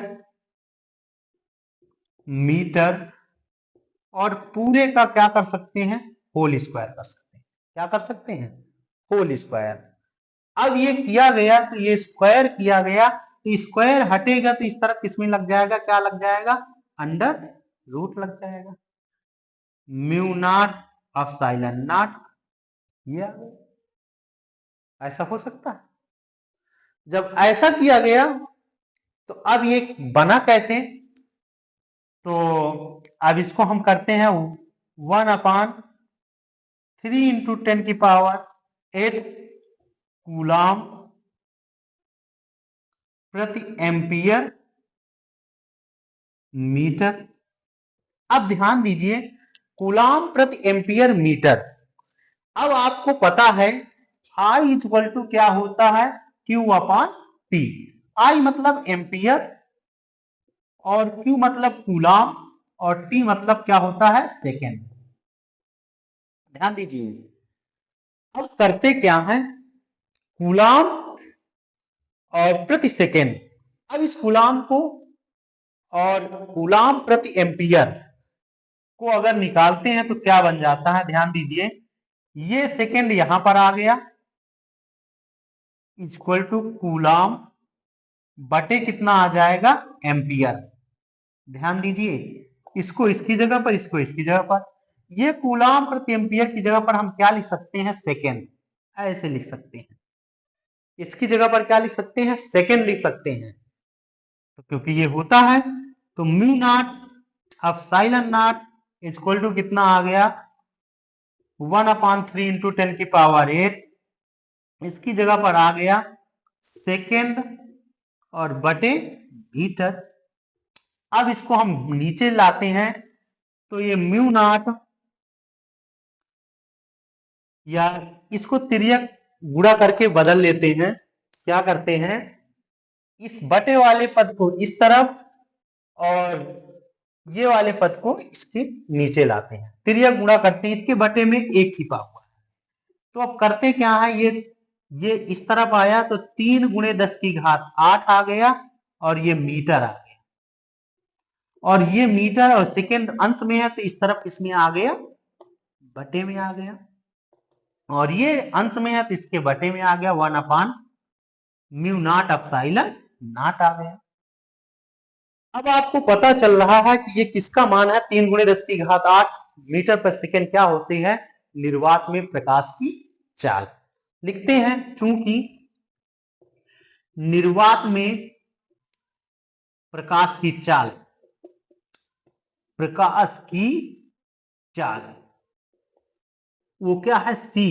Speaker 1: मीटर, और पूरे का क्या कर सकते हैं, होल स्क्वायर कर सकते हैं। क्या कर सकते हैं, होल स्क्वायर। अब ये किया गया तो ये स्क्वायर किया गया, तो स्क्वायर हटेगा तो इस तरफ किसमें लग जाएगा, क्या लग जाएगा, अंडर रूट लग जाएगा। म्यू नॉट एप्सिलॉन नॉट, ये आ गया। ऐसा हो सकता है। जब ऐसा किया गया तो अब ये बना कैसे, तो अब इसको हम करते हैं 1/3 × 10⁸ कूलाम प्रति एम्पियर मीटर। अब ध्यान दीजिए, कूलाम प्रति एम्पियर मीटर। अब आपको पता है I इक्वल टू क्या होता है, Q/T। I मतलब एम्पियर, और Q मतलब कूलाम, और T मतलब क्या होता है, सेकेंड। ध्यान दीजिए, अब करते क्या है, कूलाम और प्रति सेकेंड। अब इस कूलाम को और कूलाम प्रति एम्पियर को अगर निकालते हैं तो क्या बन जाता है, ध्यान दीजिए, ये सेकेंड यहां पर आ गया, इक्वल टू कूलाम बटे कितना आ जाएगा, एम्पियर। ध्यान दीजिए, इसको इसकी जगह पर, इसको इसकी जगह पर, ये कूलाम प्रति एम्पियर की जगह पर हम क्या लिख सकते हैं, सेकेंड, ऐसे लिख सकते हैं। इसकी जगह पर क्या लिख सकते हैं, सेकेंड लिख सकते हैं। तो क्योंकि ये होता है तो mu naught epsilon naught equal to कितना आ गया, 1/3 × 10⁸, इसकी जगह पर आ गया सेकेंड और बटे मीटर। अब इसको हम नीचे लाते हैं तो ये म्यू नॉट, या इसको तिर्यक गुणा करके बदल लेते हैं। क्या करते हैं, इस बटे वाले पद को इस तरफ और ये वाले पद को इसके नीचे लाते हैं, तिर्यक गुणा करते हैं, इसके बटे में एक छिपा हुआ है। तो अब करते क्या है, ये इस तरफ आया तो 3 × 10⁸ आ गया, और ये मीटर आ गया, और ये मीटर और सेकेंड अंश में है तो इस तरफ किसमें आ गया, बटे में आ गया, और ये अंश में है तो इसके बटे में आ गया, 1/म्यू नॉट एप्सिलॉन नॉट आ गया। अब आपको पता चल रहा है कि ये किसका मान है, 3 × 10⁸ मीटर पर सेकेंड क्या होती है, निर्वात में प्रकाश की चाल। लिखते हैं, चूंकि निर्वात में प्रकाश की चाल, प्रकाश की चाल वो क्या है, C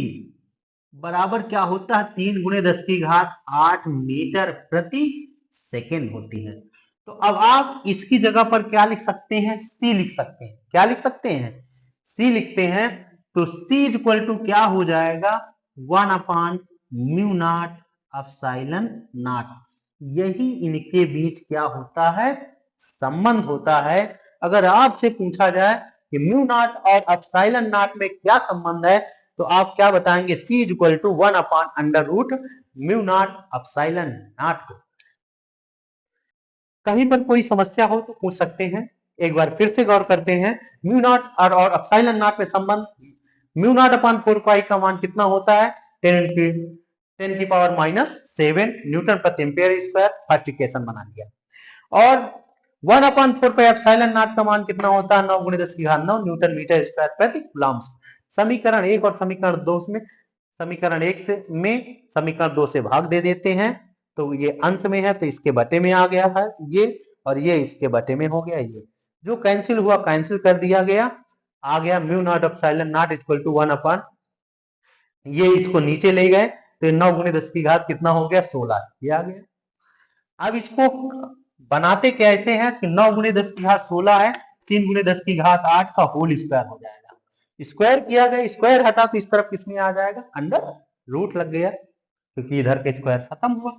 Speaker 1: बराबर क्या होता है, 3 × 10⁸ मीटर प्रति सेकेंड होती है। तो अब आप इसकी जगह पर क्या लिख सकते हैं, C लिख सकते हैं। क्या लिख सकते हैं, C लिखते हैं, तो C इक्वल टू क्या हो जाएगा, 1/म्यू नॉट एप्सिलॉन नॉट। यही इनके बीच क्या होता है, संबंध होता है। अगर आपसे पूछा जाए कि म्यू नॉट और एप्सिलॉन नॉट में क्या संबंध है, तो आप क्या बताएंगे, C इक्वल टू 1/√म्यू नॉट एप्सिलॉन नॉट। कहीं पर कोई समस्या हो तो पूछ सकते हैं। एक बार फिर से गौर करते हैं, म्यू नॉट और एप्सिलॉन नॉट में संबंध, म्यू नॉट अपॉन 4 का मान कितना होता है, 10⁻⁻7 न्यूटन प्रति एम्पियर स्क्वायर। फर्स्ट इक्वेशन बना दिया। और 1/4 एप्सिलॉन नॉट का मान कितना होता है, 9 × 10⁹ न्यूटन मीटर स्क्वायर प्रति कूलम्ब। समीकरण 1 और समीकरण 2 में, समीकरण 1 से में समीकरण 2 से भाग दे देते हैं, तो ये अंश में है तो इसके बटे में आ गया है ये, और ये इसके बटे में हो गया, ये जो कैंसिल हुआ कैंसिल कर दिया गया, आ गया mu naught epsilon naught equal to 1/, ये इसको नीचे ले गए तो 9 × 10⁻, कितना हो गया, 16, ये आ गया। अब इसको बनाते कैसे हैं कि 9 × 10⁻16 है, 3 × 10⁸ का होल स्क्वायर हो जाएगा। स्क्वायर किया गया, स्क्वायर हटा तो इस तरफ किसमें आ जाएगा, अंडर रूट लग गया, क्योंकि इधर के स्क्वायर खत्म हुआ।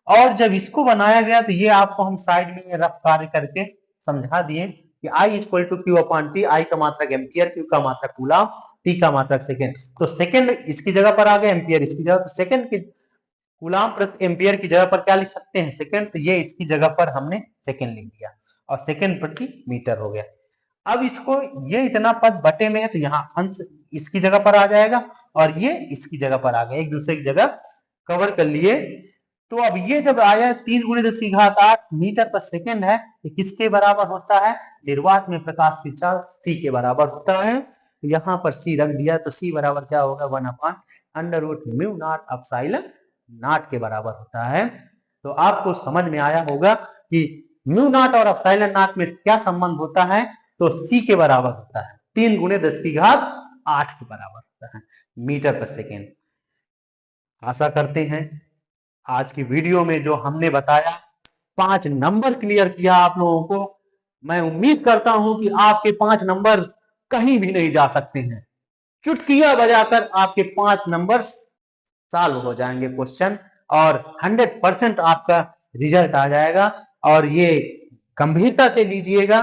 Speaker 1: और जब इसको बनाया गया तो ये आपको हम साइड में रफ कार्य करके समझा दिए कि I equal to Q/T, I का मात्रक एम्पियर, Q का मात्रक कूलम्ब, T का मात्रक सेकेंड। तो सेकेंड इसकी जगह पर आ गया, एम्पियर इसकी जगह, तो सेकेंड की कूलाम प्रति एम्पियर की जगह पर क्या लिख सकते हैं, सेकंड, तो ये इसकी जगह पर हमने सेकंड लिख दिया और सेकंड प्रति मीटर हो गया। अब इसको, ये इतना पद बटे में है तो यहाँ अंश इसकी जगह पर आ जाएगा और ये इसकी जगह पर आ गया, एक दूसरे की जगह कवर कर लिए। तो अब ये जब आया 3 × 10⁸ मीटर पर सेकंड है, तो किसके बराबर होता है, निर्वात में प्रकाश की चाल c के बराबर होता है। यहाँ पर c रख दिया तो c बराबर क्या होगा, 1/√μ0 के बराबर होता है। तो आपको समझ में आया होगा कि μ0 और ε0 में क्या संबंध होता है, तो c के बराबर होता है 3 × 10⁸ के बराबर होता है मीटर पर सेकेंड। आशा करते हैं आज की वीडियो में जो हमने बताया 5 नंबर क्लियर किया आप लोगों को। मैं उम्मीद करता हूं कि आपके 5 नंबर कहीं भी नहीं जा सकते हैं, चुटकियां बजाकर आपके 5 नंबर सॉल्व हो जाएंगे क्वेश्चन और 100% आपका रिजल्ट आ जाएगा। और ये गंभीरता से लीजिएगा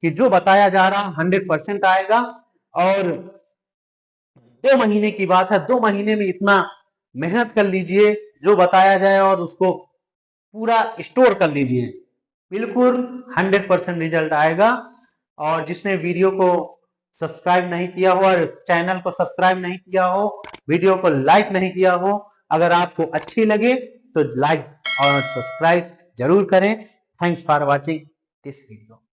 Speaker 1: कि जो बताया जा रहा 100% आएगा। और 2 महीने की बात है, 2 महीने में इतना मेहनत कर लीजिए, जो बताया जाए और उसको पूरा स्टोर कर लीजिए, बिल्कुल 100% रिजल्ट आएगा। और जिसने वीडियो को सब्सक्राइब नहीं किया हो और चैनल को सब्सक्राइब नहीं किया हो, वीडियो को लाइक नहीं किया हो, अगर आपको अच्छी लगे तो लाइक और सब्सक्राइब जरूर करें। Thanks for watching this video.